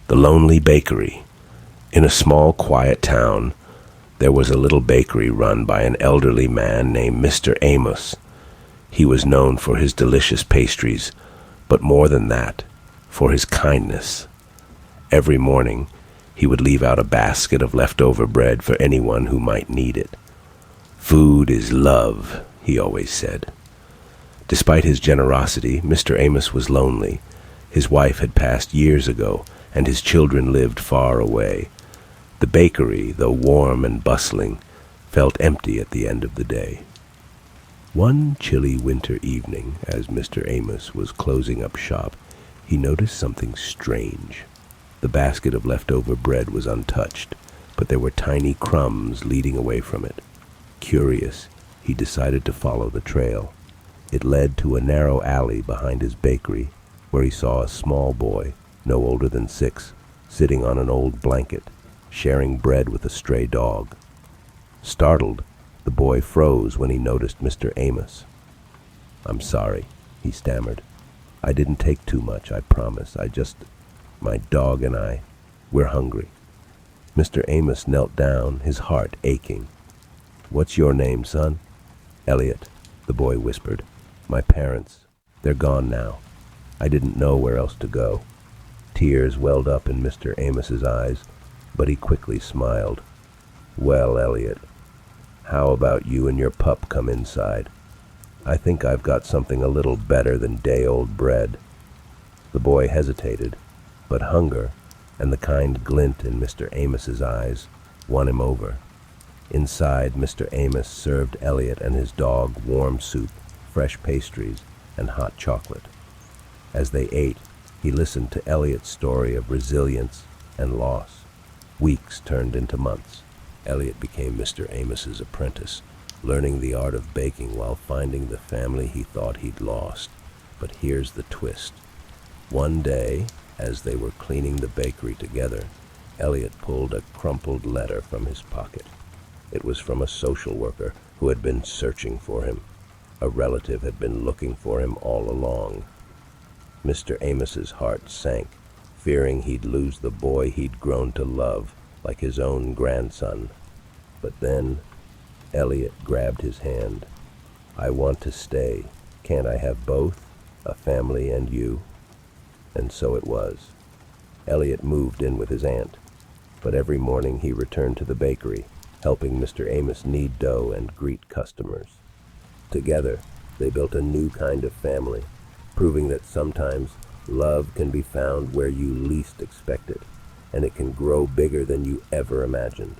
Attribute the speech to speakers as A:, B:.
A: The Lonely Bakery. In a small, quiet town, there was a little bakery run by an elderly man named Mr. Amos. He was known for his delicious pastries, but more than that, for his kindness. Every morning, he would leave out a basket of leftover bread for anyone who might need it. "Food is love," he always said. Despite his generosity, Mr. Amos was lonely. His wife had passed years ago, and his children lived far away. The bakery, though warm and bustling, felt empty at the end of the day. One chilly winter evening, as Mr. Amos was closing up shop, he noticed something strange. The basket of leftover bread was untouched, but there were tiny crumbs leading away from it. Curious, he decided to follow the trail. It led to a narrow alley behind his bakery, where he saw a small boy, no older than 6, sitting on an old blanket, sharing bread with a stray dog. Startled, the boy froze when he noticed Mr. Amos. "I'm sorry," he stammered. "I didn't take too much, I promise. My dog and we're hungry." Mr. Amos knelt down, his heart aching. "What's your name, son?" "Elliot," the boy whispered. "My parents, they're gone now. I didn't know where else to go." Tears welled up in Mr. Amos's eyes, but he quickly smiled. "Well, Elliot, how about you and your pup come inside? I think I've got something a little better than day-old bread." The boy hesitated, but hunger and the kind glint in Mr. Amos's eyes won him over. Inside, Mr. Amos served Elliot and his dog warm soup, fresh pastries, and hot chocolate. As they ate, he listened to Elliot's story of resilience and loss. Weeks turned into months. Elliot became Mr. Amos's apprentice, learning the art of baking while finding the family he thought he'd lost. But here's the twist. One day, as they were cleaning the bakery together, Elliot pulled a crumpled letter from his pocket. It was from a social worker who had been searching for him. A relative had been looking for him all along. Mr. Amos's heart sank, fearing he'd lose the boy he'd grown to love, like his own grandson. But then, Elliot grabbed his hand. "I want to stay. Can't I have both, a family and you?" And so it was. Elliot moved in with his aunt, but every morning he returned to the bakery, helping Mr. Amos knead dough and greet customers. Together, they built a new kind of family, proving that sometimes love can be found where you least expect it, and it can grow bigger than you ever imagined.